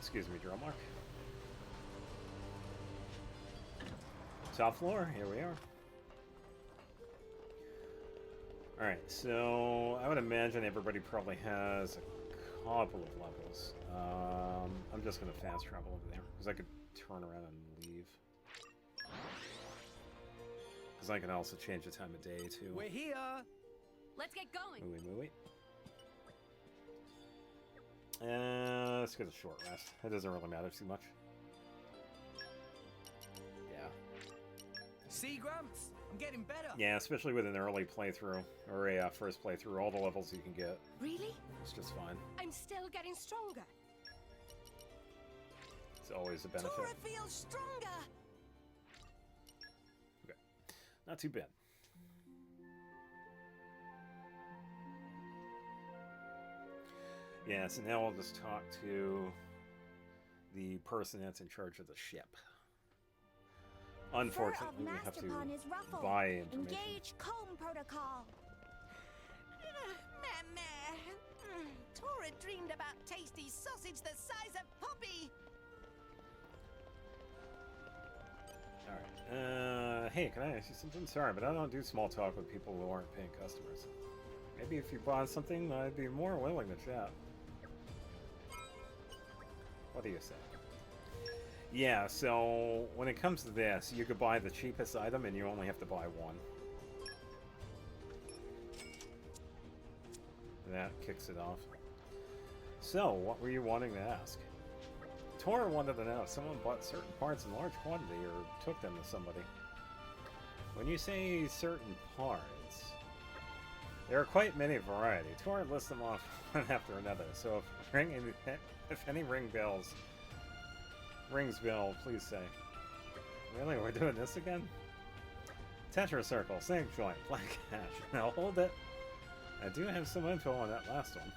Excuse me, drum mark. Top floor, here we are. Alright, so I would imagine everybody probably has a couple of levels. I'm just going to fast travel over there, because I could turn around and leave. Because I can also change the time of day, too. We're here! Let's get going! Wait. Let's get a short rest. It doesn't really matter too much. Yeah. See, Gramps? I'm getting better. Yeah, especially with an early playthrough, or a first playthrough, all the levels you can get. Really? It's just fine. I'm still getting stronger. It's always a benefit. Tora feels stronger! Okay. Not too bad. Yeah, so now I'll just talk to the person that's in charge of the ship. Unfortunately, we have to buy information. Engage comb protocol. Meh. Tora dreamed about tasty sausage the size of Poppy. Alright. Hey, can I ask you something? Sorry, but I don't do small talk with people who aren't paying customers. Maybe if you bought something, I'd be more willing to chat. What do you say? Yeah, so when it comes to this, you could buy the cheapest item and you only have to buy one. That kicks it off. So, what were you wanting to ask? Tora wanted to know if someone bought certain parts in large quantity or took them to somebody. When you say certain parts, there are quite many variety. Tora lists them off one after another, so if any rings bell, please say. Really? We're doing this again? Tetra Circle, Snake Joint, Black Hash. Now hold it. I do have some info on that last one.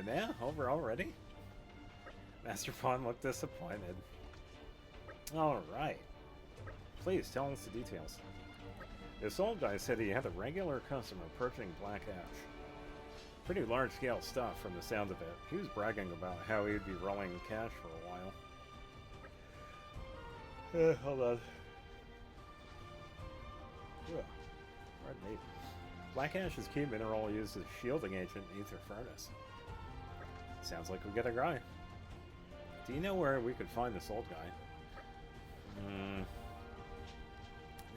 No, over already? Master Pawn looked disappointed. Alright. Please tell us the details. This old guy said he had a regular customer purchasing Black Ash. Pretty large-scale stuff from the sound of it. He was bragging about how he'd be rolling cash for a while. Hold on. Pardon me. Black Ash's key mineral used as shielding agent in Ether Furnace. Sounds like we get a guy. Do you know where we could find this old guy?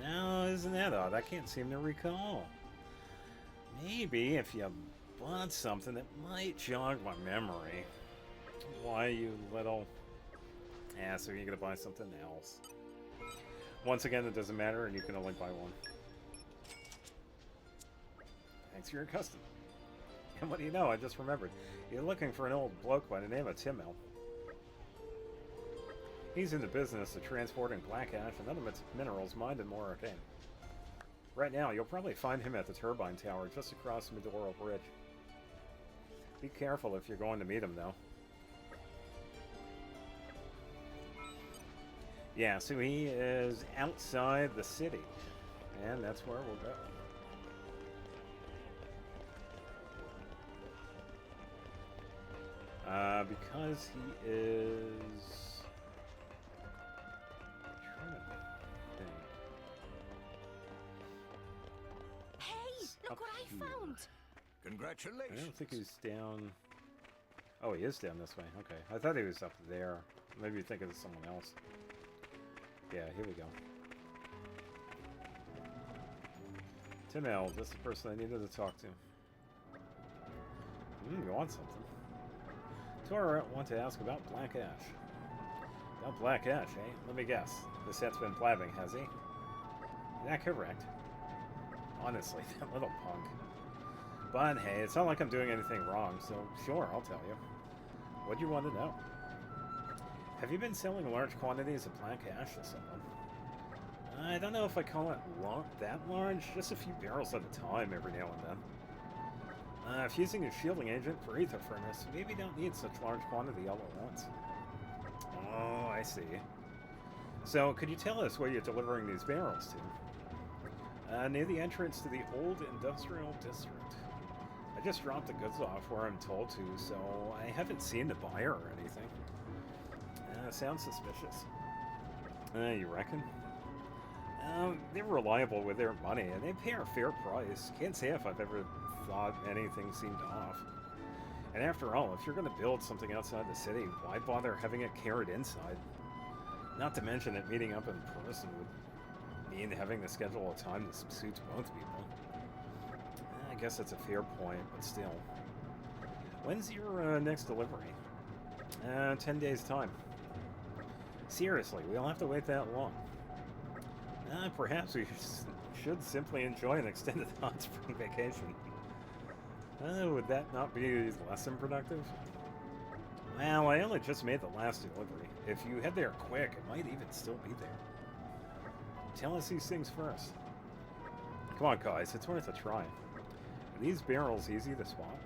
No, isn't that odd? I can't seem to recall. Maybe if you bought something that might jog my memory. Why, you little... Yeah, so you're gonna buy something else. Once again, it doesn't matter, and you can only buy one. Thanks for your custom. And what do you know? I just remembered. You're looking for an old bloke by the name of Timmel. He's in the business of transporting black ash and other minerals mined in more arcane. Right now, you'll probably find him at the turbine tower just across the Medoro Bridge. Be careful if you're going to meet him, though. Yeah, so he is outside the city, and that's where we'll go. Because he is... I'm trying to think. Hey, look what I found! Congratulations. I don't think he's down... Oh, he is down this way. Okay. I thought he was up there. Maybe you're thinking of someone else. Yeah, here we go. Timmel, that's the person I needed to talk to. You want something? Tora want to ask about Black Ash. About Black Ash, eh? Let me guess. The set's been blabbing, has he? Is that correct? Honestly, that little punk. But hey, it's not like I'm doing anything wrong, so sure, I'll tell you. What do you want to know? Have you been selling large quantities of Black Ash to someone? I don't know if I call it that large, just a few barrels at a time every now and then. If using a shielding agent for Ether Furnace, maybe don't need such large quantity all at once. Oh, I see. So, could you tell us where you're delivering these barrels to? Near the entrance to the old industrial district. I just dropped the goods off where I'm told to, so I haven't seen the buyer or anything. Sounds suspicious. You reckon? They're reliable with their money, and they pay a fair price. Can't say if I've ever thought anything seemed off. And after all, if you're going to build something outside the city, why bother having it carried inside? Not to mention that meeting up in person would mean having to schedule a time that suits both people. I guess that's a fair point, but still. When's your next delivery? 10 days' time. Seriously, we don't have to wait that long. Perhaps we should simply enjoy an extended hot spring vacation. Would that not be less than productive? Well, I only just made the last delivery. If you head there quick, it might even still be there. Tell us these things first. Come on, guys, it's worth a try. Are these barrels easy to spot?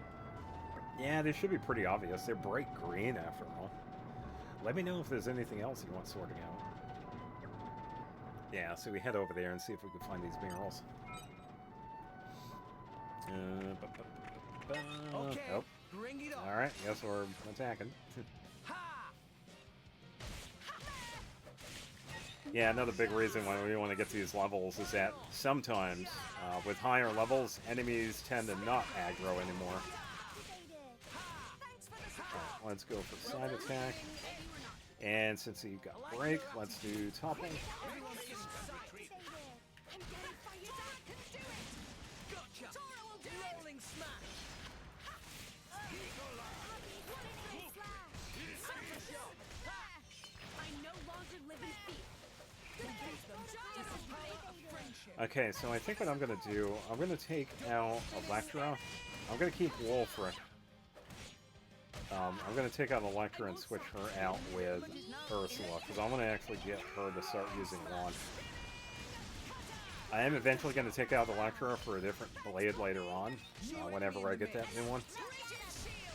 Yeah, they should be pretty obvious. They're bright green, after all. Let me know if there's anything else you want sorting out. Yeah, so we head over there and see if we can find these barrels. Okay, Oh. bring it on. Alright, guess we're attacking. Yeah, another big reason why we want to get to these levels is that sometimes, with higher levels, enemies tend to not aggro anymore. Right, let's go for side attack. And since you got break, let's do topple. Okay, so I think what I'm going to do, I'm going to take out Electra. I'm going to keep Wolfric. I'm going to take out Electra and switch her out with Ursula, because I want to actually get her to start using Launch. I am eventually going to take out Electra for a different blade later on, whenever I get that new one.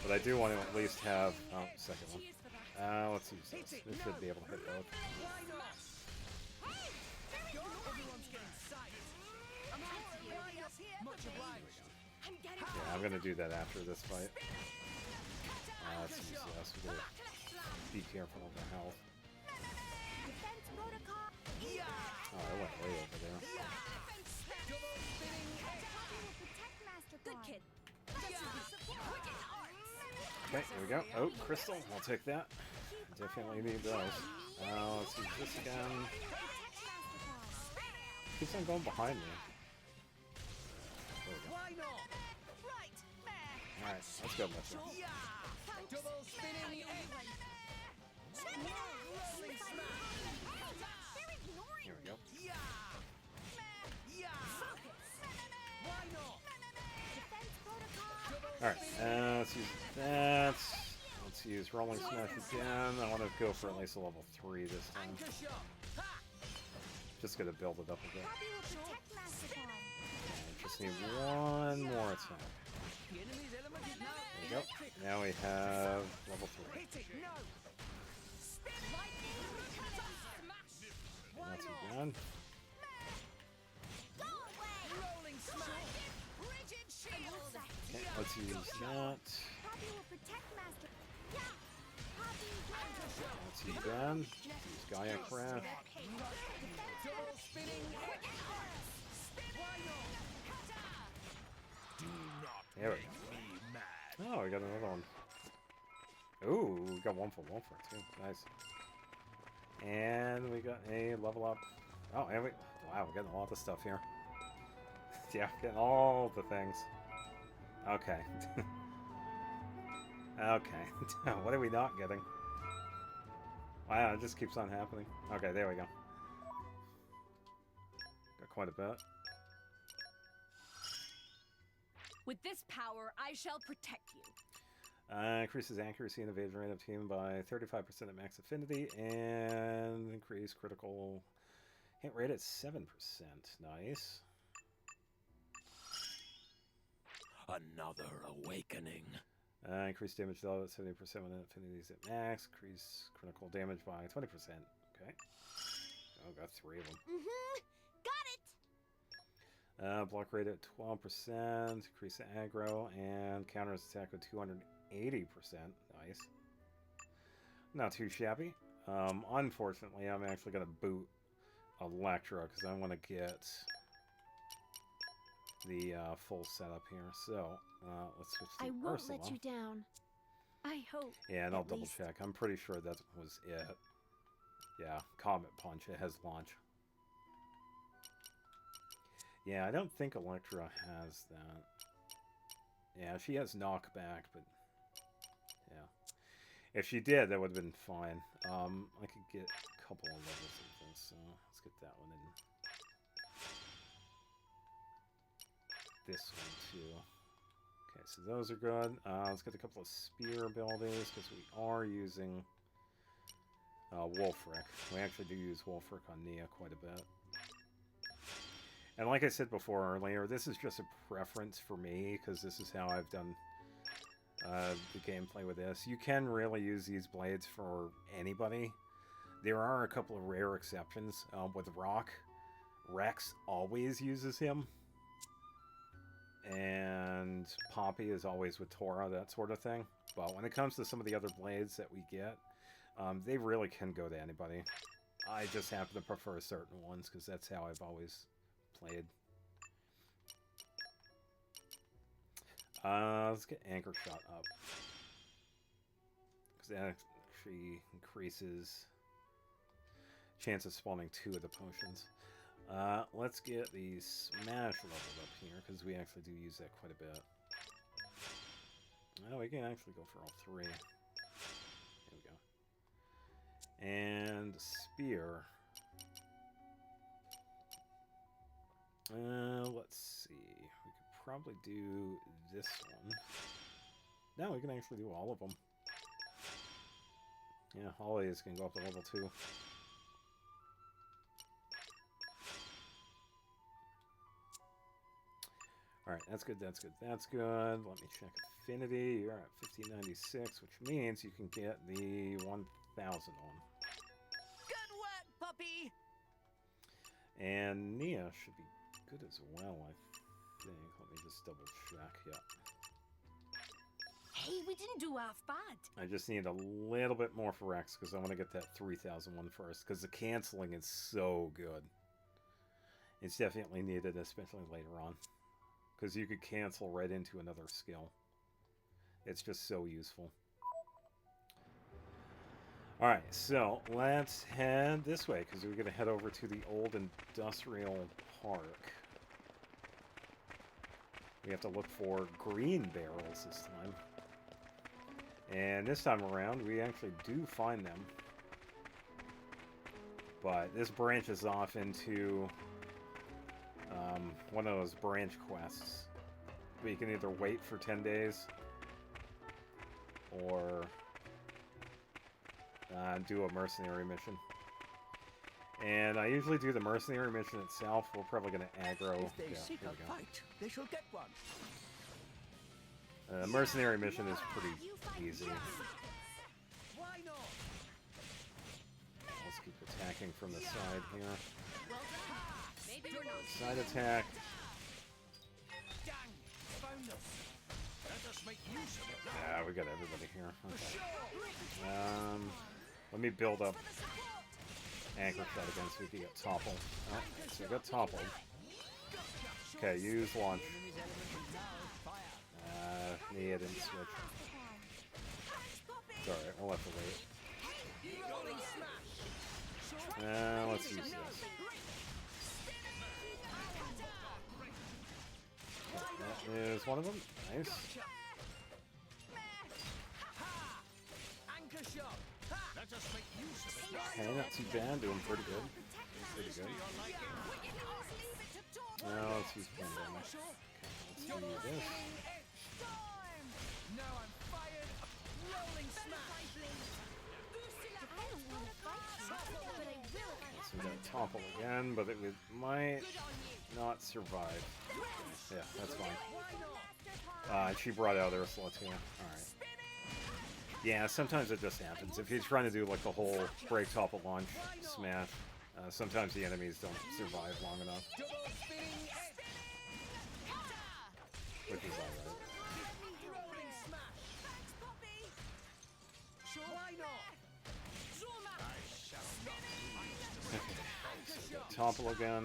But I do want to at least have... Oh, second one. Let's use this. This should be able to hit both. Yeah, I'm going to do that after this fight. Let's use this. We gotta be careful of the health. Oh, I went way over there. Okay, here we go. Oh, crystal. I'll take that. Definitely need those. Let's use this again. Keeps on going behind me. There we go. Alright, let's go, Metro. Here we go. Alright, let's use that. Let's use Rolling Smash again. I want to go for at least a level 3 this time. Just gonna build it up a bit. I just need one more attack. There we go. Now we have level 3. That's done. Okay, let's use that. Let's use Ben. Use Gaia Crash. There we go. Oh, we got another one. Ooh, we got one for it too. Nice. And we got a level up. Oh, and wow, we're getting a lot of stuff here. Yeah, getting all the things. Okay. Okay. What are we not getting? Wow, it just keeps on happening. Okay, there we go. Got quite a bit. With this power, I shall protect you. Increases accuracy and evasion rate of team by 35% at max affinity, and increase critical hit rate at 7%. Nice. Another awakening. Increase damage dealt at 70% when affinities at max. Increase critical damage by 20%. Okay. Oh, got 3 of them. Got it. Block rate at 12%, increase the aggro, and counters attack with 280%. Nice. Not too shabby. Unfortunately, I'm actually going to boot Electra because I want to get the full setup here. So, let's switch to I won't Ursula. let you down. I hope. Yeah, and I'll at double least. check. I'm pretty sure that was it. Yeah, Comet Punch. It has launch. Yeah, I don't think Electra has that. Yeah, she has knockback, but yeah. If she did, that would have been fine. I could get a couple of levels of this, so let's get that one in. This one, too. Okay, so those are good. Let's get a couple of spear abilities, because we are using Wolfric. We actually do use Wolfric on Nia quite a bit. And like I said before earlier, this is just a preference for me, because this is how I've done the gameplay with this. You can really use these blades for anybody. There are a couple of rare exceptions. With Rock, Rex always uses him. And Poppy is always with Tora, that sort of thing. But when it comes to some of the other blades that we get, they really can go to anybody. I just happen to prefer certain ones, because that's how I've always played. Let's get Anchor Shot up. Because that actually increases chance of spawning 2 of the potions. Let's get the Smash leveled up here, because we actually do use that quite a bit. Oh, we can actually go for all 3. There we go. And Spear. Let's see. We could probably do this one. No, we can actually do all of them. Yeah, all of these can go up to level 2. Alright, that's good, that's good, that's good. Let me check Affinity. You're at 1596, which means you can get the 1000 one. Good work, puppy! And Nia should be good as well, I think. Let me just double check. Yeah. Hey, we didn't do half bad. I just need a little bit more for Rex, because I want to get that 3000 one first, because the canceling is so good. It's definitely needed, especially later on. Because you could cancel right into another skill. It's just so useful. Alright, so let's head this way, because we're going to head over to the old industrial park. We have to look for green barrels this time. And this time around, we actually do find them. But this branches off into one of those branch quests. But you can either wait for 10 days or do a mercenary mission. And I usually do the mercenary mission itself. We're probably going to aggro. If they seek here a we go. fight, they shall get one. The mercenary mission is pretty easy. Why not? Let's keep attacking from the side here. Well done. Maybe you're not. Side attack. Dang! Found us. Let us make use of it. Yeah, we got everybody here. Okay. Let me build up Anchor Shot again so we can get toppled. Oh, so we got toppled. Okay, use launch. Nia didn't switch. It's alright, we'll have to wait. Let's use this. That is one of them. Nice. Anchor shot. Let us make use of it. Okay, not too bad. Doing pretty good. Pretty good. Now let's use Pandemic. Okay, let's do this. Now I'm fired. Rolling smash. I don't want to fight you, but I will. So we got topple again, but it might not survive. Yeah, that's fine. She brought out Ursula too. Alright. Yeah, sometimes it just happens. If you're trying to do like the whole break topple launch smash, sometimes the enemies don't survive long enough. Double spinning X. Popple again.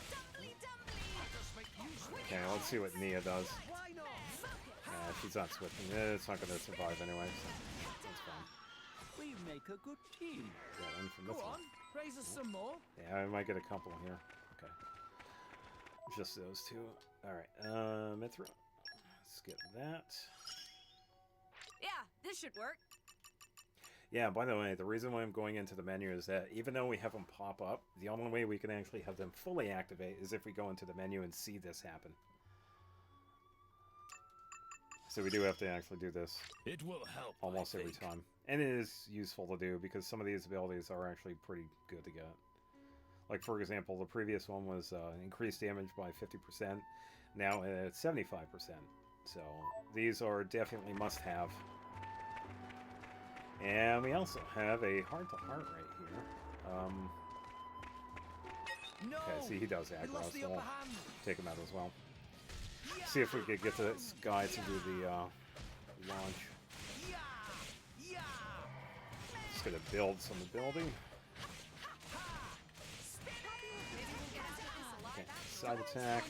Dumbly, dumbly. Let us make use of it. Okay, let's see what Nia does. Why not? She's not switching. It's not going to survive anyway, so that's fine. We make a good team. Got one from Go this on, one. raise us some more. Yeah, I might get a couple here. Okay. Just those two. Alright, Mithra. Skip that. Yeah, this should work. Yeah, by the way, the reason why I'm going into the menu is that even though we have them pop up, the only way we can actually have them fully activate is if we go into the menu and see this happen. So we do have to actually do this It will help. almost every time. And it is useful to do because some of these abilities are actually pretty good to get. Like, for example, the previous one was increased damage by 50%. Now it's 75%. So these are definitely must-have. And we also have a heart-to-heart right here. No. Okay, see, he does We aggro, lost the so we'll upper hand. take him out as well. See if we could get this guy to do the launch. Yeah. Yeah. Just gonna build some ability. Okay, side attack.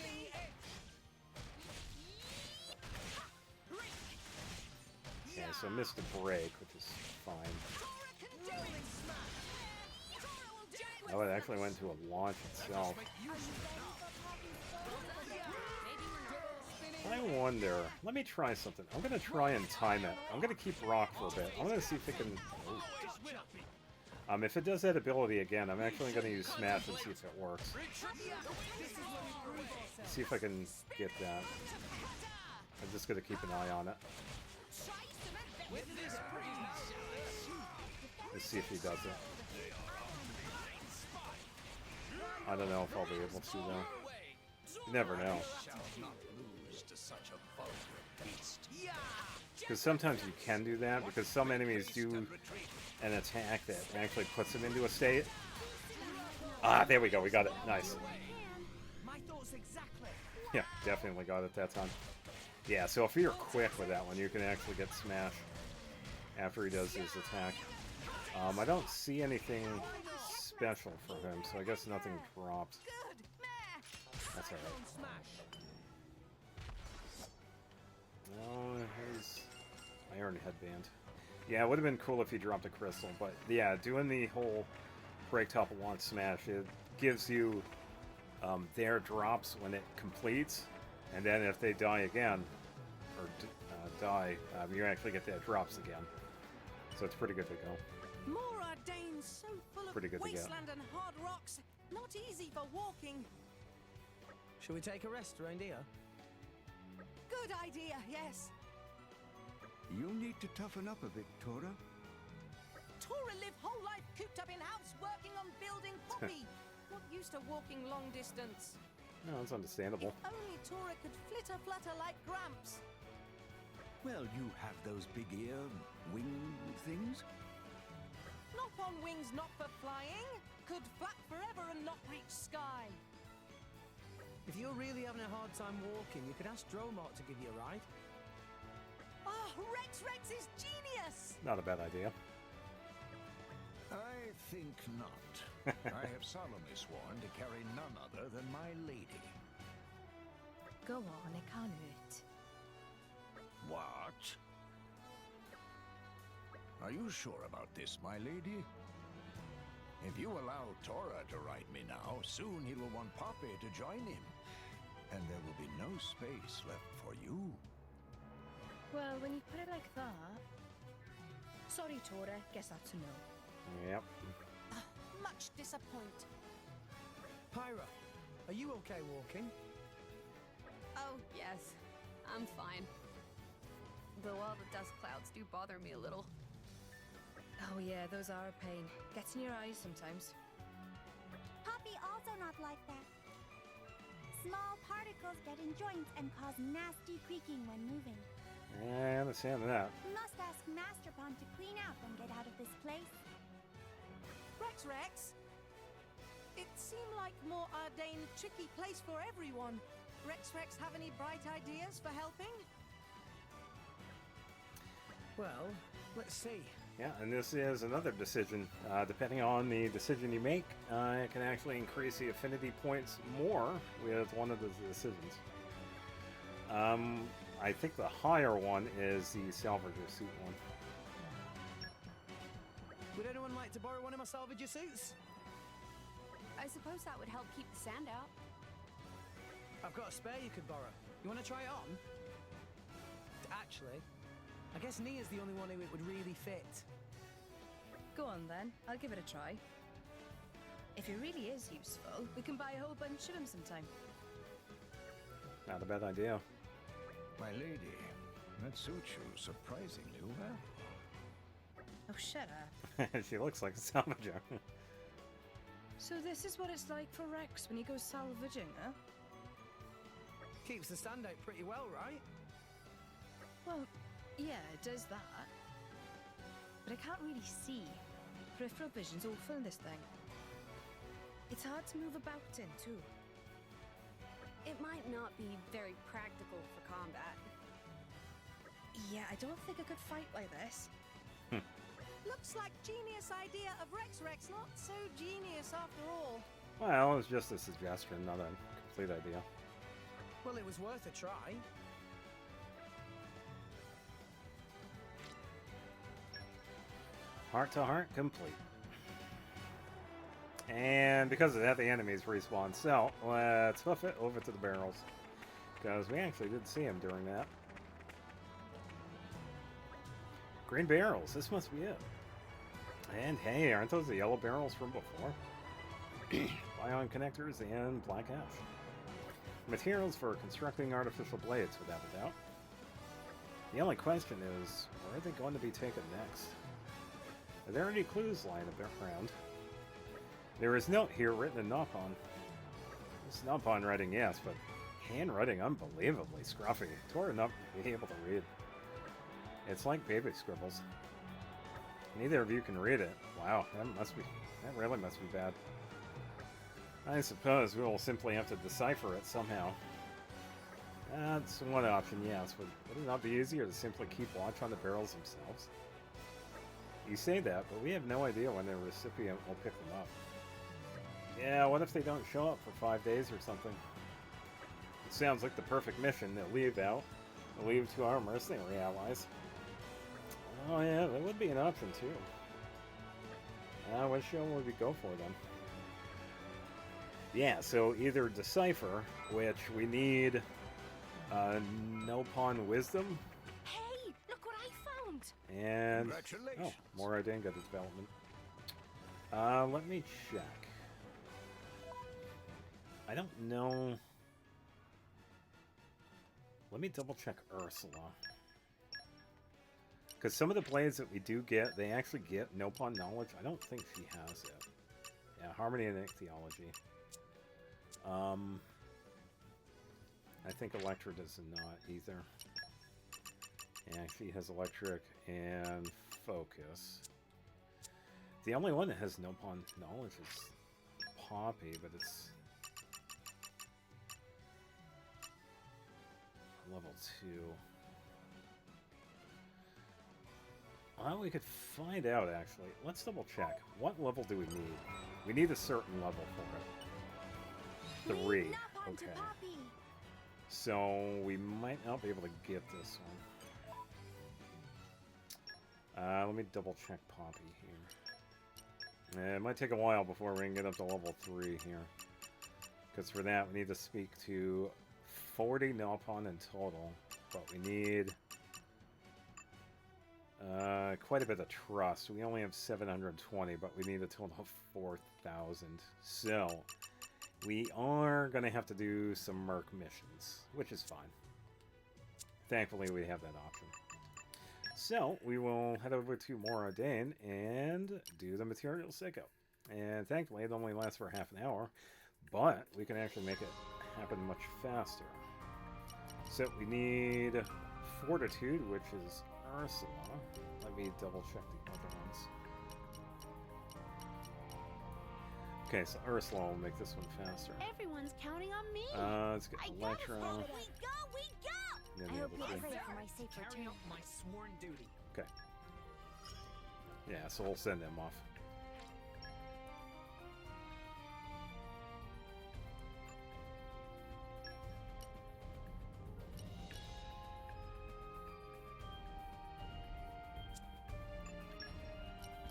Okay, so missed a break, which is fine. Oh, it actually went to a launch itself. I wonder. Let me try something. I'm gonna try and time it. I'm gonna keep rock for a bit. I'm gonna see if it can. If it does that ability again, I'm actually gonna use smash and see if it works. See if I can get that. I'm just gonna keep an eye on it. Let's see if he does it. I don't know if I'll be able to though. You never know. Because sometimes you can do that, because some enemies do an attack that actually puts them into a state. Ah, there we go, we got it. Nice. My thoughts exactly. Yeah, definitely got it that time. Yeah, so if you're quick with that one, you can actually get smashed after he does his attack. I don't see anything special for him, so I guess nothing drops. That's alright. Oh, here's Iron Headband. Yeah, it would have been cool if he dropped a crystal, but yeah, doing the whole break top launch smash, it gives you their drops when it completes, and then if they die again, or you actually get their drops again. So it's pretty good to go. More Ardanes so full of Pretty good to get. wasteland and hard rocks. Not easy for walking. Shall we take a rest, reindeer? Good idea, yes. You need to toughen up a bit, Tora. Tora lived whole life cooped up in house working on building Poppy. Not used to walking long distance. No, it's understandable. If only Tora could flitter-flutter like Gramps. Well, you have those big ear wing things. Not on wings, not for flying. Could flap forever and not reach sky. If you're really having a hard time walking, you could ask Dromart to give you a ride. Oh, Rex is genius! Not a bad idea. I think not. I have solemnly sworn to carry none other than my lady. Go on, it can't hurt. What? Are you sure about this, my lady? If you allow Tora to ride me now, soon he will want Poppy to join him. And there will be no space left for you. Well, when you put it like that... Sorry, Tora. Guess that's a no. Yep. Much disappoint. Pyra, are you okay walking? Oh, yes. I'm fine. Though all the dust clouds do bother me a little. Oh yeah, those are a pain. Gets in your eyes sometimes. Poppy also not like that. Small particles get in joints and cause nasty creaking when moving. I understand that. Must ask Master Pond to clean out and get out of this place. Rex? It seemed like more Ardane tricky place for everyone. Rex have any bright ideas for helping? Well, Let's see. Yeah, and this is another decision. Depending on the decision you make, it can actually increase the affinity points more with one of the decisions. I think the higher one is the salvager suit one. Would anyone like to borrow one of my salvager suits? I suppose that would help keep the sand out. I've got a spare you could borrow. You want to try it on? Actually, I guess Nia's the only one who it would really fit. Go on then, I'll give it a try. If it really is useful, we can buy a whole bunch of them sometime. Not a bad idea. My lady, that suits you surprisingly well. Oh, shut up. She looks like a salvager. So this is what it's like for Rex when he goes salvaging, huh? Keeps the sand out pretty well, right? Well, yeah, it does that. But I can't really see. Peripheral vision's awful in this thing. It's hard to move about in, too. It might not be very practical for combat. Yeah, I don't think I could fight like this. Looks like genius idea of Rex. Not so genius after all. Well, it's just a suggestion, not a complete idea. Well, it was worth a try. Heart to heart complete. And because of that, the enemies respawn. So, let's hoof it over to the barrels. Because we actually did see him during that. Green barrels, this must be it. And hey, aren't those the yellow barrels from before? Ion connectors and black ash. Materials for constructing artificial blades, without a doubt. The only question is, where are they going to be taken next? Are there any clues lying around? There is note here written in Nopon. This Nopon writing, yes, but handwriting unbelievably scruffy. Tora not be able to read. It's like baby scribbles. Neither of you can read it. Wow, that really must be bad. I suppose we will simply have to decipher it somehow. That's one option, yes, but would it not be easier to simply keep watch on the barrels themselves? You say that, but we have no idea when the recipient will pick them up. Yeah, what if they don't show up for 5 days or something? It sounds like the perfect mission. They'll leave out. They'll leave to our mercenary allies. Oh yeah, that would be an option too. What show would we go for then? Yeah, so either Decipher, which we need Nopon Wisdom. Hey, look what I found! And Congratulations. oh, more Idenga development. Let me check. I don't know. Let me double check Ursula. Because some of the blades that we do get, they actually get Nopon knowledge. I don't think she has it. Yeah, Harmony and Ichthyology. I think Electra does not either. Yeah, she has Electric and Focus. The only one that has Nopon knowledge is Poppy, but it's level 2. Well, we could find out, actually. Let's double check. What level do we need? We need a certain level for it. 3. Okay. So, we might not be able to get this one. Let me double check Poppy here. It might take a while before we can get up to level 3 here. Because for that, we need to speak to 40 Nopon in total. But we need quite a bit of trust. We only have 720, but we need a total of 4,000. So, we are going to have to do some Merc missions, which is fine. Thankfully, we have that option. So, we will head over to Moradin and do the material Seiko. And thankfully, it only lasts for half an hour, but we can actually make it happen much faster. So, we need Fortitude, which is Ursula. Let me double check the other ones. Okay, so Ursula will make this one faster. Everyone's counting on me. Let's get Electra. We go! And then I the hope other you're two. ready for my safe Carrying return. out my sworn duty. Okay. Yeah, so we'll send them off.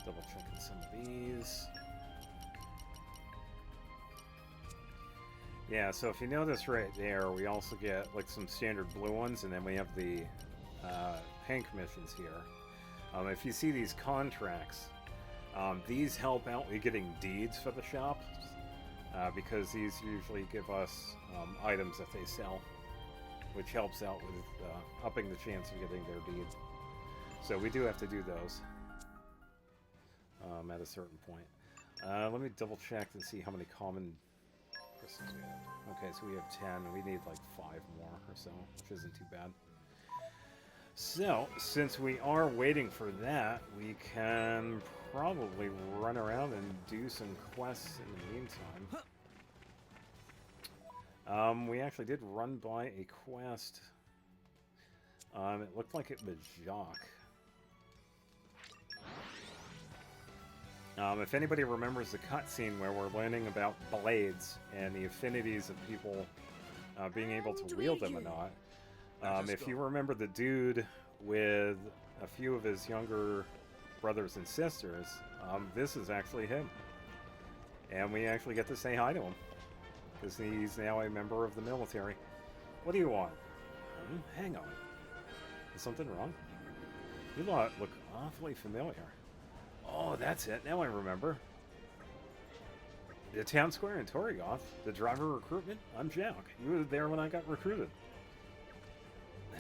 Double checking some of these. Yeah, so if you notice right there, we also get like some standard blue ones, and then we have the pink missions here. If you see these contracts, these help out with getting deeds for the shop, because these usually give us items that they sell, which helps out with upping the chance of getting their deed. So we do have to do those at a certain point. Let me double check and see how many common crystals we have. Okay, so we have 10. We need like 5 more or so, which isn't too bad. So, since we are waiting for that, we can probably run around and do some quests in the meantime. We actually did run by a quest. It looked like it was Jacques. If anybody remembers the cutscene where we're learning about blades and the affinities of people being able to wield them or not, if you remember the dude with a few of his younger brothers and sisters, this is actually him. And we actually get to say hi to him, because he's now a member of the military. What do you want? Hang on. Is something wrong? You lot look awfully familiar. Oh, that's it. Now I remember. The town square in Torrigoth, the driver recruitment. I'm Jack. You were there when I got recruited.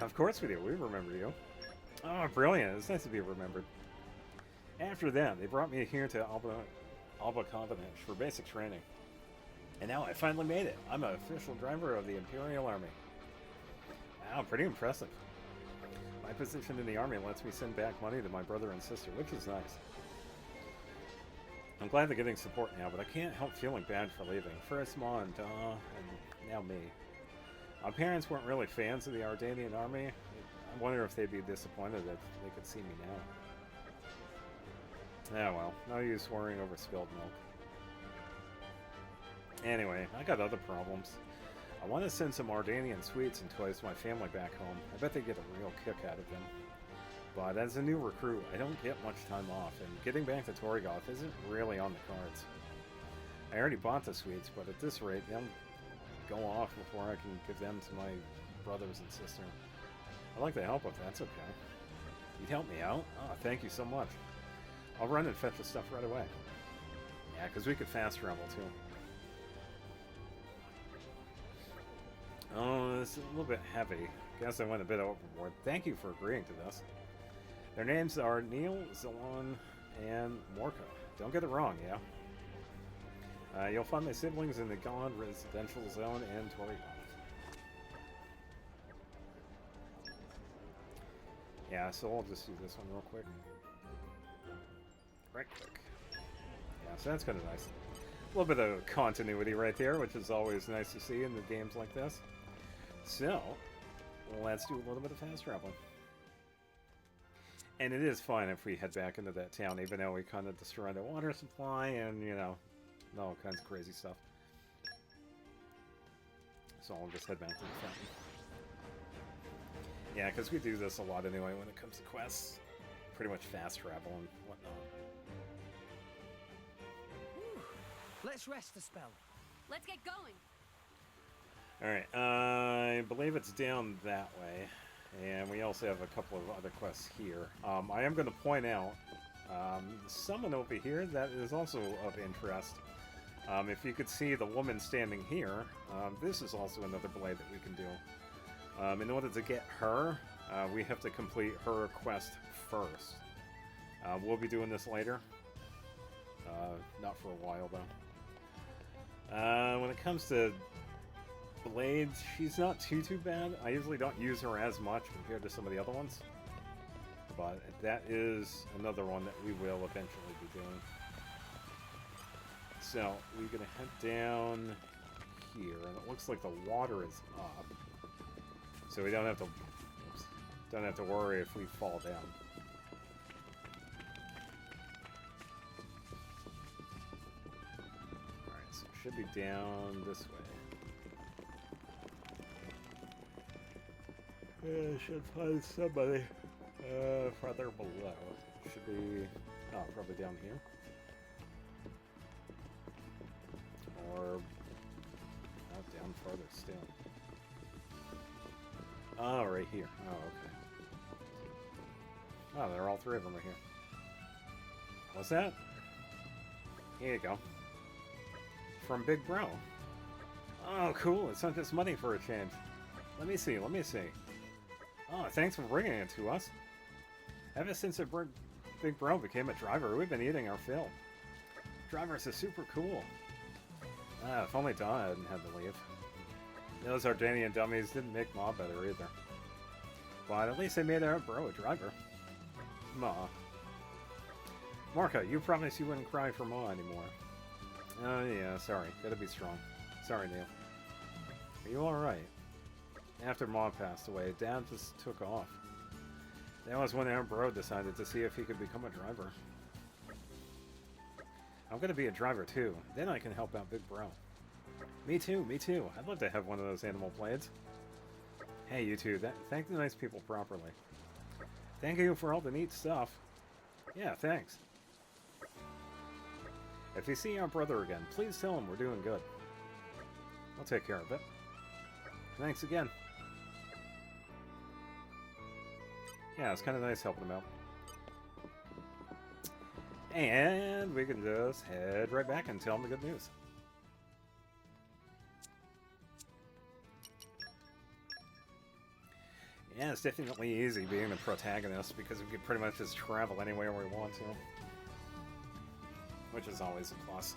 Of course we do. We remember you. Oh, brilliant. It's nice to be remembered. After that, they brought me here to Alba Covenant for basic training. And now I finally made it. I'm an official driver of the Imperial Army. Wow, pretty impressive. My position in the army lets me send back money to my brother and sister, which is nice. I'm glad they're getting support now, but I can't help feeling bad for leaving. First Mom, and now me. My parents weren't really fans of the Ardanian army. I wonder if they'd be disappointed if they could see me now. Yeah, well, no use worrying over spilled milk. Anyway, I got other problems. I want to send some Ardanian sweets and toys to my family back home. I bet they get a real kick out of them. But as a new recruit, I don't get much time off, and getting back to Torrigoth isn't really on the cards. I already bought the sweets, but at this rate, they'll go off before I can give them to my brothers and sister. I'd like to help if that's okay. You'd help me out? Oh, thank you so much. I'll run and fetch the stuff right away. Yeah, because we could fast travel, too. Oh, this is a little bit heavy. Guess I went a bit overboard. Thank you for agreeing to this. Their names are Neil, Zalon, and Morka. Don't get it wrong, yeah? You'll find my siblings in the God Residential Zone and Torrigoth. Yeah, so I'll just do this one real quick. Right quick. Yeah, so that's kind of nice. A little bit of continuity right there, which is always nice to see in the games like this. So, let's do a little bit of fast traveling. And it is fun if we head back into that town, even though we kind of destroy the water supply and, you know, all kinds of crazy stuff. So I'll just head back to the fountain. Yeah, because we do this a lot anyway when it comes to quests. Pretty much fast travel and whatnot. Let's rest a spell. Let's get going. Alright, I believe it's down that way. And we also have a couple of other quests here. I am going to point out someone over here that is also of interest. If you could see the woman standing here, this is also another blade that we can do. In order to get her, we have to complete her quest first. We'll be doing this later. Not for a while, though. When it comes to blades, she's not too bad. I usually don't use her as much compared to some of the other ones. But that is another one that we will eventually be doing. So, we're going to head down here, and it looks like the water is up. So we don't have to worry if we fall down. be down this way. I should find somebody farther below. Should be, oh, probably down here. Or down farther still. Oh, right here. Oh, okay. Oh, they're all three of them right here. What's that? Here you go. From Big Bro. Oh, cool. It's not just money for a change. Let me see. Let me see. Oh, thanks for bringing it to us. Ever since Big Bro became a driver, we've been eating our fill. Drivers are super cool. If only Donna hadn't had to leave. Those Ardanian dummies didn't make Ma better either. But at least they made our bro a driver. Ma. Marka, you promised you wouldn't cry for Ma anymore. Oh yeah, sorry. Gotta be strong. Sorry, Neil. Are you alright? After Ma passed away, Dad just took off. That was when our bro decided to see if he could become a driver. I'm gonna be a driver too. Then I can help out Big Bro. Me too, me too. I'd love to have one of those animal blades. Hey, you two, thank the nice people properly. Thank you for all the neat stuff. Yeah, thanks. If you see our brother again, please tell him we're doing good. I'll take care of it. Thanks again. Yeah, it's kind of nice helping him out. And we can just head right back and tell him the good news. Yeah, it's definitely easy being the protagonist because we can pretty much just travel anywhere we want to. Which is always a plus.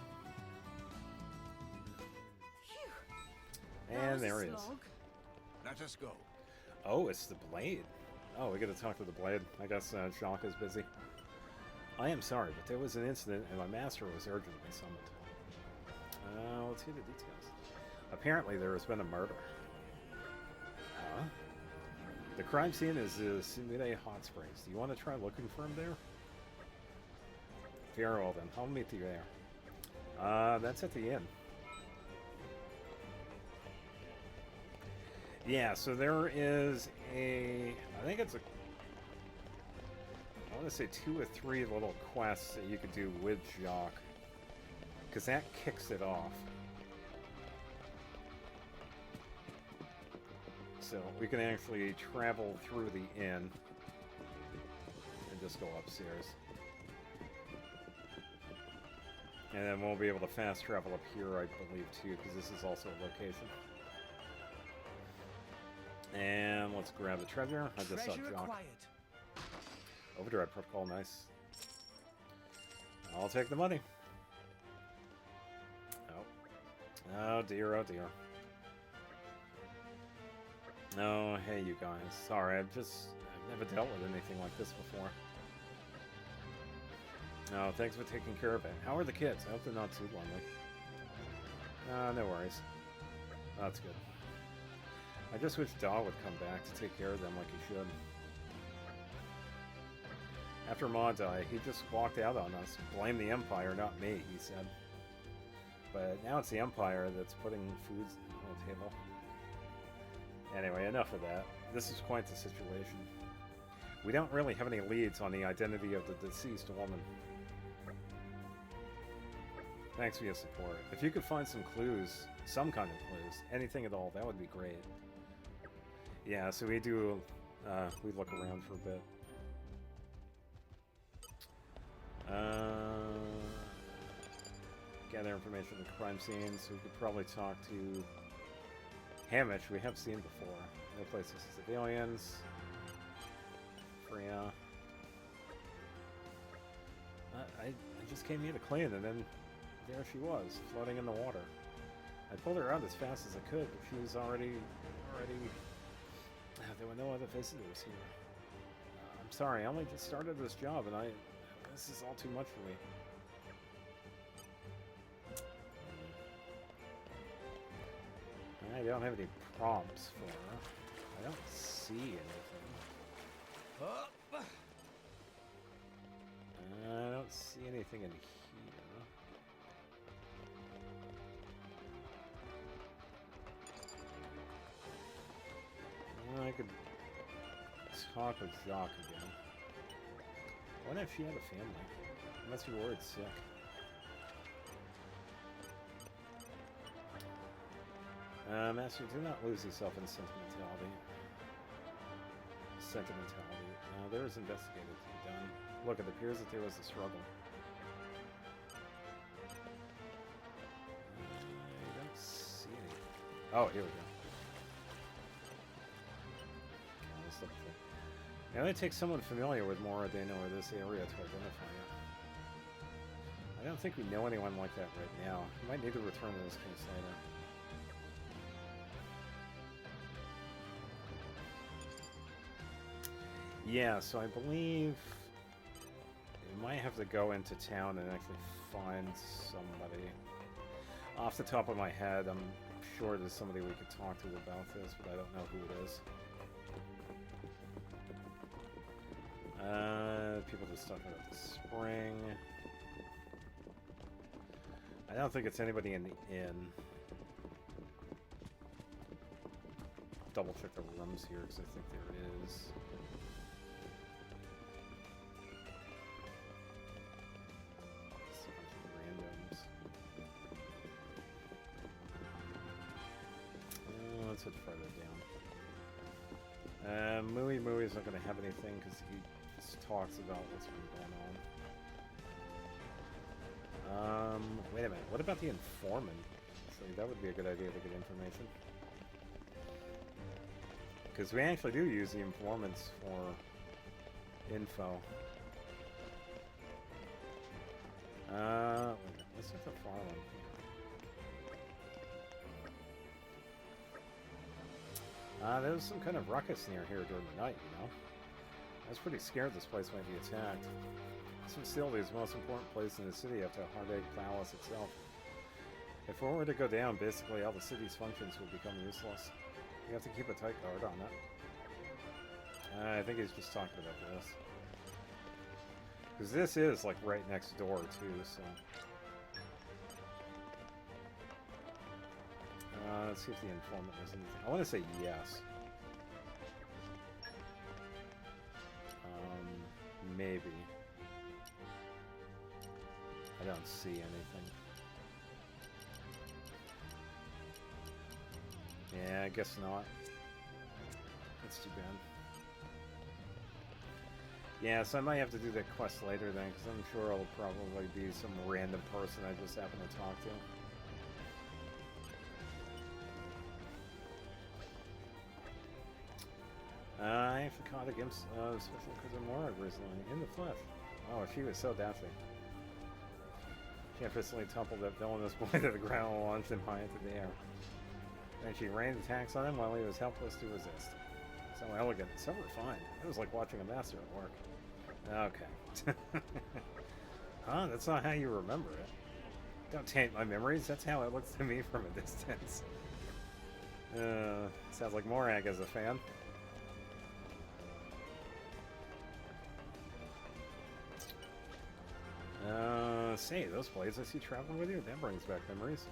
And there he is. Let us go. Oh, it's the Blade. Oh, we gotta talk to the Blade. I guess Jacques is busy. I am sorry, but there was an incident and my master was urgently summoned. Let's see the details. Apparently there has been a murder. Huh? The crime scene is the Sumire Hot Springs. Do you want to try looking for him there? Very well then. I'll meet you there. That's at the inn. Yeah, so there is a... I think it's a... I want to say 2 or 3 little quests that you could do with Jacques. Because that kicks it off. So we can actually travel through the inn. And just go upstairs. And then we'll be able to fast travel up here, I believe, too, because this is also a location. And let's grab the treasure. I just saw Jacques. Overdrive protocol, nice. I'll take the money. Oh. Oh dear, oh dear. Oh, hey you guys. Sorry, I've never dealt with anything like this before. No, thanks for taking care of it. How are the kids? I hope they're not too lonely. No worries. That's good. I just wish Daw would come back to take care of them like he should. After Ma died, he just walked out on us. Blame the Empire, not me, he said. But now it's the Empire that's putting food on the table. Anyway, enough of that. This is quite the situation. We don't really have any leads on the identity of the deceased woman. Thanks for your support. If you could find some clues, some kind of clues, anything at all, that would be great. Yeah, so we do, we look around for a bit. Gather information on the crime scene, so we could probably talk to Hamish, we have seen before. No places civilians. Freya. I just came here to clean, and then there she was, floating in the water. I pulled her out as fast as I could, but she was already... there were no other visitors here. I'm sorry, I only just started this job, and this is all too much for me. I don't have any prompts for her. I don't see anything. I don't see anything in here. could talk with Jacques again. I wonder if she had a family. Unless you were sick. Master, do not lose yourself in sentimentality. There is investigated to be done. Look, it appears that there was a struggle. I don't see any. Oh, here we go. Okay, let's look for it. It only takes someone familiar with Moradino or this area to identify it. I don't think we know anyone like that right now. We might need to return to this case later. Yeah, so I believe you might have to go into town and actually find somebody. Off the top of my head, I'm sure there's somebody we could talk to about this, but I don't know who it is. People just talking about the spring. I don't think it's anybody in the inn. Double check the rooms here, because I think there is. Let's head further down. Mooey's not going to have anything because he just talks about what's been going on. Wait a minute. What about the informant? Actually, that would be a good idea to get information. Because we actually do use the informants for info. Wait a minute. Let's hit the far one. There was some kind of ruckus near here during the night, you know? I was pretty scared this place might be attacked. This facility is the most important place in the city after Heartache Palace itself. If it were to go down, basically all the city's functions would become useless. You have to keep a tight guard on it. I think he's just talking about this. Because this is, like, right next door, too, so... let's see if the informant has anything. I want to say yes. Maybe. I don't see anything. Yeah, I guess not. That's too bad. Yeah, so I might have to do that quest later then, because I'm sure it'll probably be some random person I just happen to talk to. I actually caught a glimpse of Special Cousin Mora recently, in the flesh. Oh, she was so dancing. She effortlessly toppled that villainous boy to the ground and launched him high into the air. And she rained attacks on him while he was helpless to resist. So elegant, so refined. It was like watching a master at work. Okay. Huh? That's not how you remember it. Don't taint my memories. That's how it looks to me from a distance. Sounds like Morag is a fan. Say, those blades I see traveling with you, that brings back memories.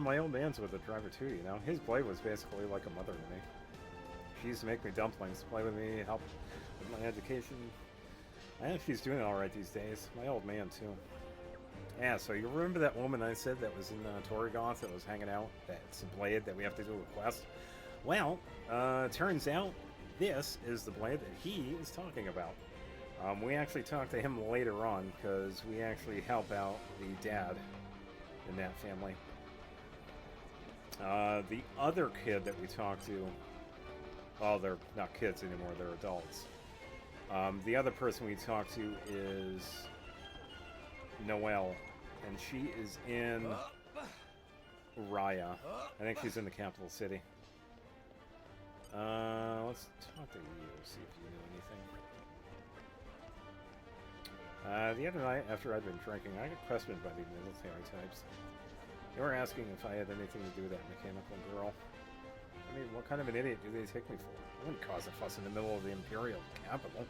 My old man's with the driver too, you know. His blade was basically like a mother to me. She used to make me dumplings, play with me, help with my education. I think she's doing alright these days. My old man too. Yeah, so you remember that woman I said that was in Torrigoth that was hanging out? That's the blade that we have to do a quest? Well, turns out this is the blade that he is talking about. We actually talk to him later on because we actually help out the dad in that family. The other kid that we talk to, well, they're not kids anymore, they're adults. The other person we talk to is Noelle, and she is in Raya. I think she's in the capital city. Let's talk to you, see if you knew anything. The other night, after I'd been drinking, I got questioned by the military types. They were asking if I had anything to do with that mechanical girl. I mean, what kind of an idiot do they take me for? I wouldn't cause a fuss in the middle of the Imperial capital.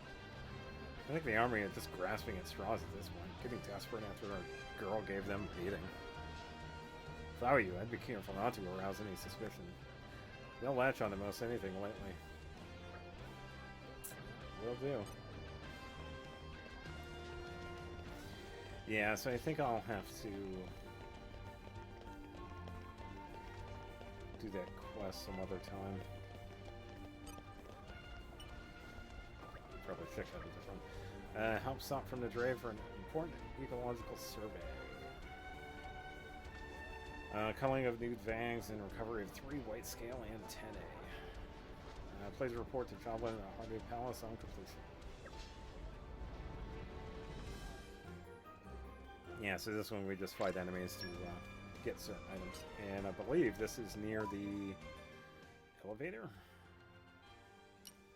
I think the army are just grasping at straws at this point, getting desperate after our girl gave them a beating. If I were you, I'd be careful not to arouse any suspicion. They'll latch onto most anything lately. Will do. Yeah, so I think I'll have to do that quest some other time. Probably check out a different one. Help stop from the Drave for an important ecological survey. Culling of nude vangs and recovery of 3 white scale antennae. Please report to Joblin at Hardy Palace on completion. Yeah, so this one we just fight enemies to get certain items. And I believe this is near the elevator?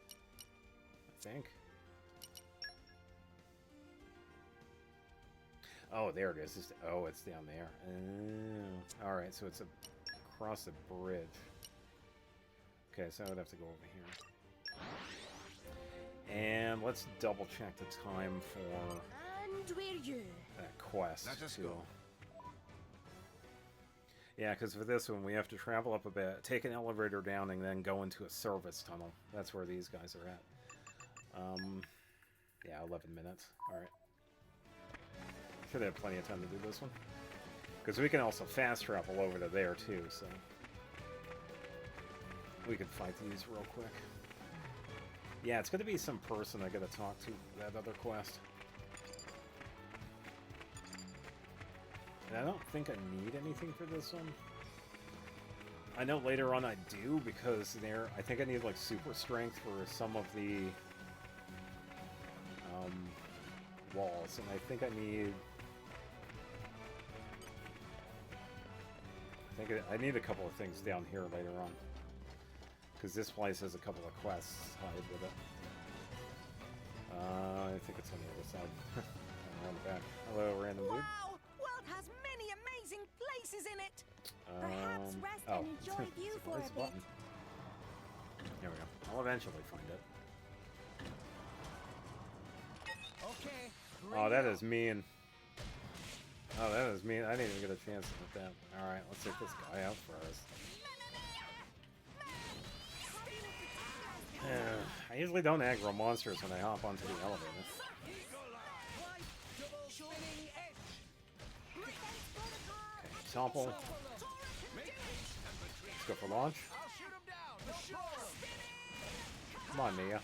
I think. Oh, there it is. Oh, it's down there. Oh. Alright, so it's across the bridge. Okay, so I would have to go over here. And let's double check the time for And we're you. that quest. Let us too. go. Yeah, because for this one, we have to travel up a bit, take an elevator down, and then go into a service tunnel. That's where these guys are at. Yeah, 11 minutes. Alright. Should have plenty of time to do this one. Because we can also fast travel over to there, too, so... we could fight these real quick. Yeah, it's going to be some person I gotta talk to for that other quest. And I don't think I need anything for this one. I know later on I do, because I think I need, like, super strength for some of the walls, and I think I need... I need a couple of things down here later on. Because this place has a couple of quests tied with it. I think it's on the other side. Around the back. Hello, random dude. Wow! World has many amazing places in it. Perhaps rest and enjoy view for a It's bit. button. There we go. I'll eventually find it. Okay. Oh, that is mean. Oh, that is mean. I didn't even get a chance to hit that. Alright, let's take this guy out first. I usually don't aggro monsters when I hop onto the elevator. Okay, topple. Let's go for launch. Come on, Mia.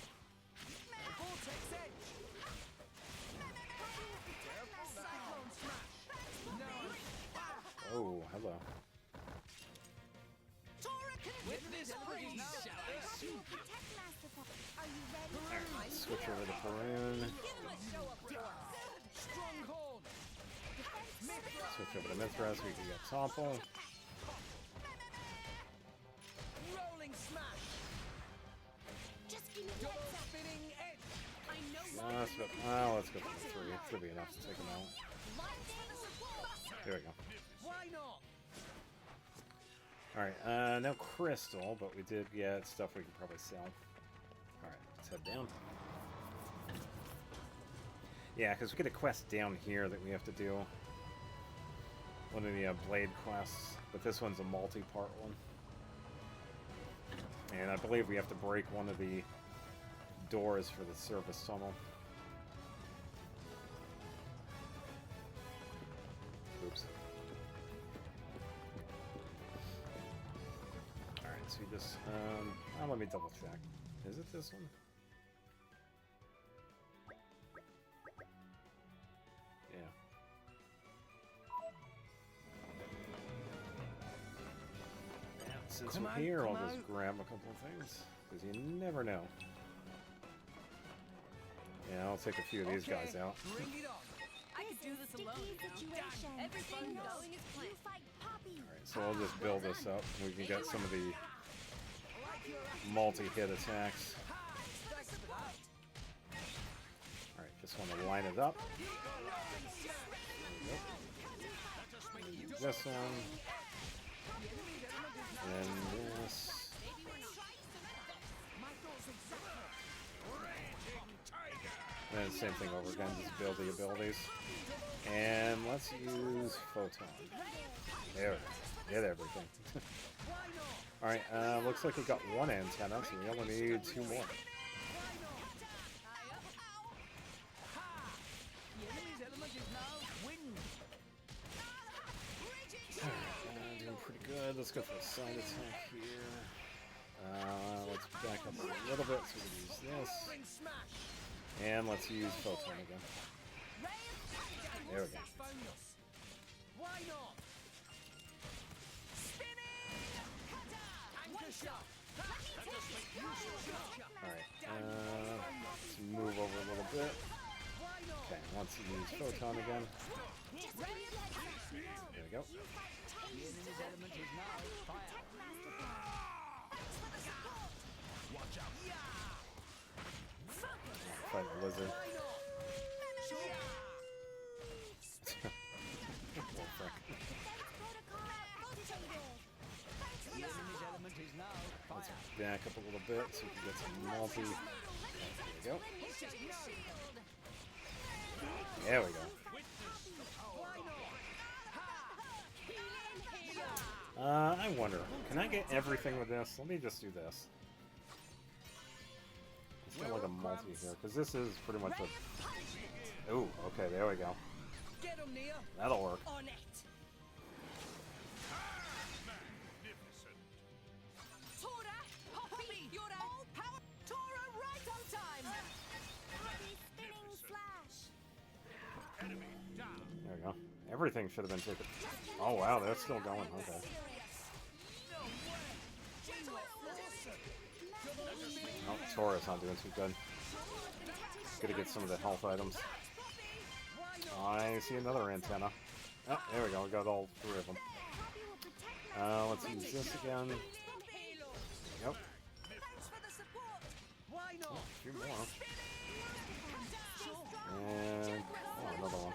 Oh, hello. Alright, switch over to Faroon. Switch over to Mithras, we can get topple. Rolling smash. Just give me Double one sec. spinning edge. Let's go for the 3. It should be enough to take him out. There we go. Why not? Alright, no crystal, but we did get stuff we can probably sell. Alright, let's head down. Yeah, because we get a quest down here that we have to do. One of the blade quests, but this one's a multi-part one. And I believe we have to break one of the doors for the service tunnel. Oops. Alright, so you just, let me double check. Is it this one? Yeah. Yeah, since Come we're on, here, come I'll just on. grab a couple of things, because you never know. Yeah, I'll take a few of these guys out. Bring it on. I could do this alone, you know? Situation. Every fun Singles. going is You planned. fight Poppy. Alright, so I'll just build this up, and we can get some of the multi-hit attacks. Alright, just want to line it up. This one. And this. And same thing over again, just build the abilities. And let's use Photon. There, get everything. Alright, looks like we got one antenna, so we only need 2 more. The enemy's element is now wind. Doing pretty good. Let's go for a side attack here. Let's back up a little bit so we can use this. Roaring smash. And let's use Photon again. There we go. Bonus. Why not? Anchor shot. Let us make use of shot. Alright, let's move over a little bit. Okay, once you use Photon again. There we go. The enemy's element is now fire. Watch out. Fight the lizard. Oh, frick. The enemy's element is now Let's fire. back up a little bit so we can get some multi. There we go. There we go. I wonder, can I get everything with this? Let me just do this. Let's get like a multi here, because this is pretty much a... Ooh, okay, there we go. Get 'em, Nia. That'll work. On it. Tora, Poppy, you're all power. Tora, right on time. Happy spinning slash. There we go. Everything should have been taken. Oh wow, that's still going. Okay. Oh, Tora's not doing too good. Gotta get some of the health items. I see another antenna. Oh, there we go. We got all 3 of them. Let's use this again. Yep. Thanks for the support. Why not? A few more. And oh, another one.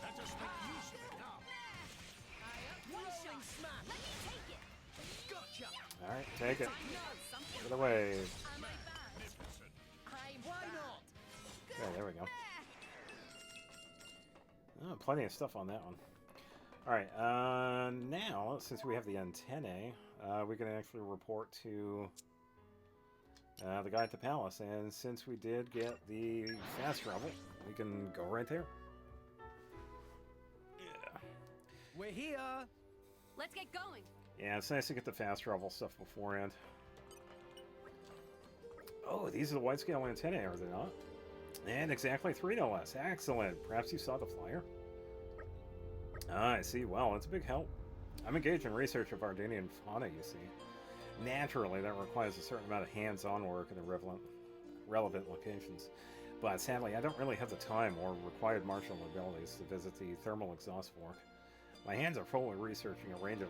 Let us make use of it now. Roaring smash. Let me take it. Gotcha. All right, take it. Get it away. Why not? Okay, there we go. Oh, plenty of stuff on that one. Alright, now, since we have the antennae, we can actually report to the guy at the palace. And since we did get the fast travel, we can go right there. Yeah. We're here. Let's get going. Yeah, it's nice to get the fast travel stuff beforehand. Oh, these are the wide-scale antennae, are they not? And exactly 3 no less. Excellent. Perhaps you saw the flyer? Ah, I see. Well, it's a big help. I'm engaged in research of Ardenian fauna, you see. Naturally, that requires a certain amount of hands-on work in the relevant locations. But sadly, I don't really have the time or required martial abilities to visit the thermal exhaust fork. My hands are full of researching a range of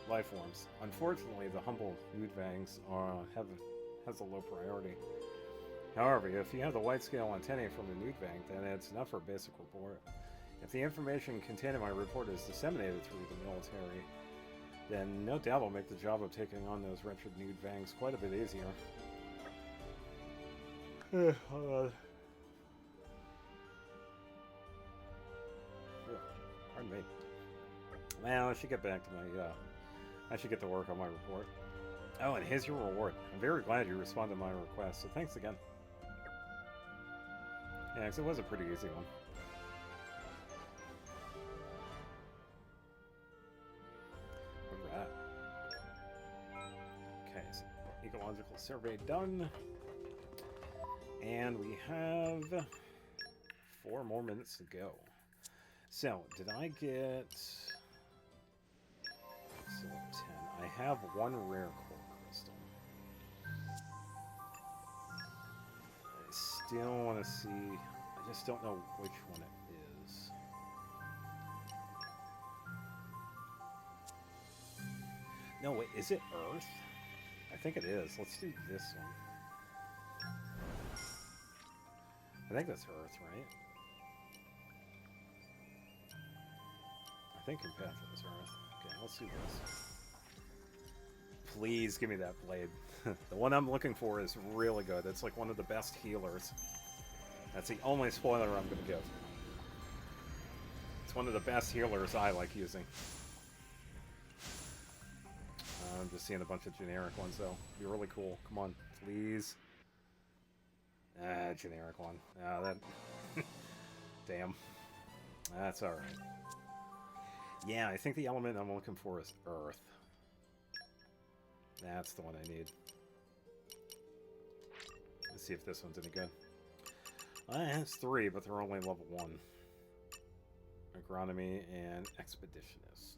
life forms. Unfortunately, the humble Nudvangs has a low priority. However, if you have the wide-scale antennae from the Nudvang, then it's enough for a basic report. If the information contained in my report is disseminated through the military, then no doubt it'll make the job of taking on those wretched Nudvangs quite a bit easier. Hold on. Pardon me. Well, I should get back to my, I should get to work on my report. Oh, and here's your reward. I'm very glad you responded to my request, so thanks again. Yeah, because it was a pretty easy one. Alright. Okay, so ecological survey done. And we have 4 more minutes to go. So, did I get... So, 10. I have 1 rare core crystal. I still want to see... I just don't know which one it is. No, wait, is it Earth? I think it is. Let's do this one. I think that's Earth, right? I think Compath is Earth. Okay, let's do this. Please give me that blade. The one I'm looking for is really good. It's like one of the best healers. That's the only spoiler I'm going to give. It's one of the best healers I like using. I'm just seeing a bunch of generic ones, though. Be really cool. Come on, please. Generic one. That... Damn. That's alright. Yeah, I think the element I'm looking for is Earth. That's the one I need. Let's see if this one's any good. It has 3, but they're only level 1. Agronomy and Expeditionist.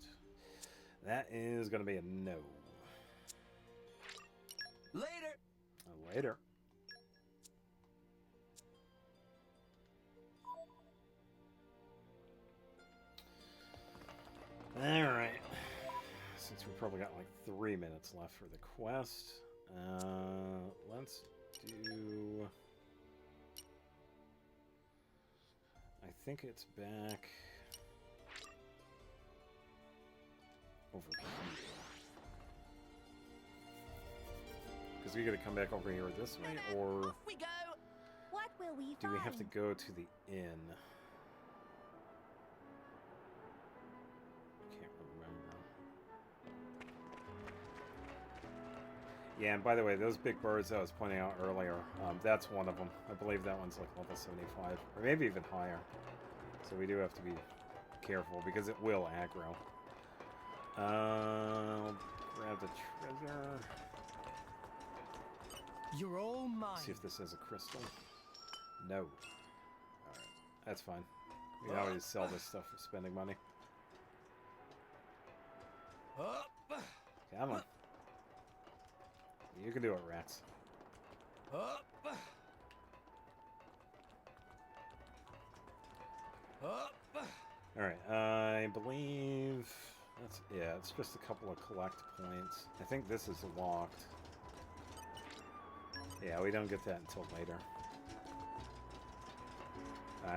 That is going to be a no. Later. Later. Alright. Since we probably got like 3 minutes left for the quest, let's do... I think it's back over here. Because we gotta come back over here this way, or Off we go. What will we do find? we have to go to the inn? I can't remember. Yeah, and by the way, those big birds I was pointing out earlier, that's one of them. I believe that one's like level 75, or maybe even higher. So we do have to be careful, because it will aggro. Grab the treasure. You're all mine. See if this has a crystal. No. Alright, that's fine. We can always sell this stuff for spending money. Come on. You can do it, Rats. Alright, I believe... That's, yeah, it's just a couple of collect points. I think this is locked. Yeah, we don't get that until later.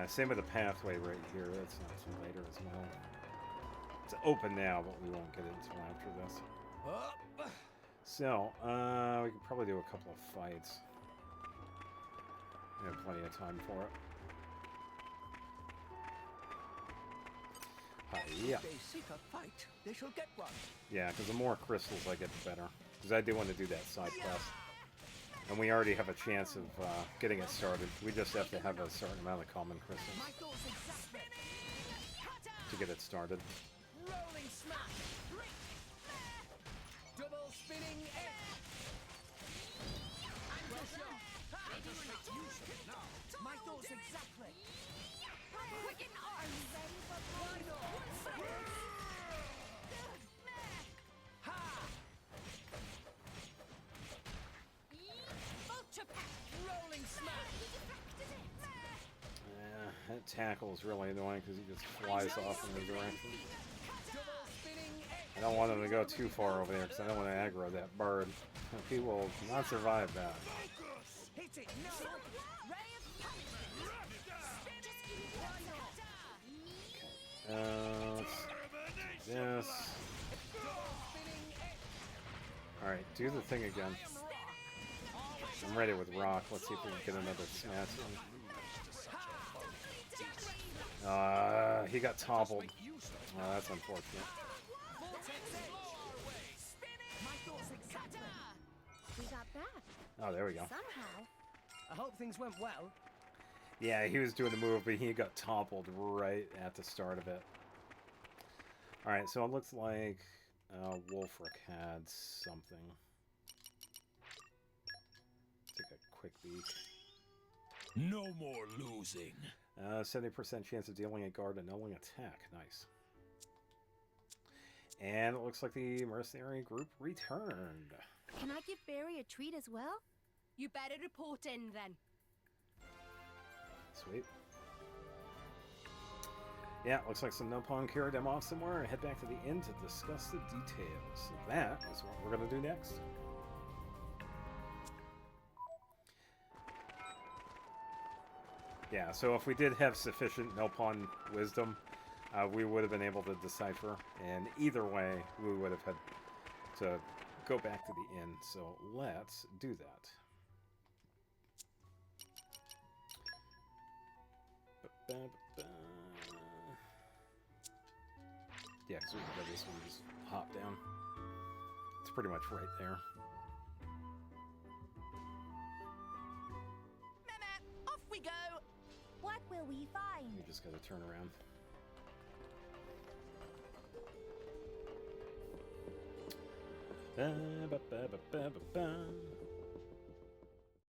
Same with the pathway right here. That's not until later as well. It's open now, but we won't get it until after this. So, we could probably do a couple of fights. We have plenty of time for it. Yeah. They seek a fight, they shall get one. Yeah, because the more crystals I get, the better. Because I do want to do that side quest. And we already have a chance of getting it started. We just have to have a certain amount of common crystals to get it started. Rolling smash. Double spinning egg. Well shot. You should know. My thoughts exactly. Quicken arms. Ready for Rolling smash. Yeah, that tackle is really annoying because he just flies off in the direction. Double spinning egg. I don't want him to go too far over there because I don't want to aggro that bird. He will not survive that. Hit it. No. Ray of punishment. Let's do this. Alright, do the thing again. I'm ready with rock. Let's see if we can get another smash in. He got toppled. Oh, that's unfortunate. We got back. Oh, there we go. Somehow. I hope things went well. Yeah, he was doing the move, but he got toppled right at the start of it. Alright, so it looks like Wolfric had something. Take a quick peek. No more losing. 70% chance of dealing a guard annulling attack. Nice. And it looks like the mercenary group returned. Can I give Barry a treat as well? You better report in then. Sweet. Yeah, looks like some Nopon carried them off somewhere and head back to the inn to discuss the details. So that is what we're going to do next. Yeah, so if we did have sufficient Nopon wisdom, we would have been able to decipher. And either way, we would have had to go back to the inn. So let's do that. Yeah, because we can go this one, just hop down. It's pretty much right there. Meh, off we go. What will we find? You just gotta turn around. Ba, ba, ba, ba, ba, ba, ba.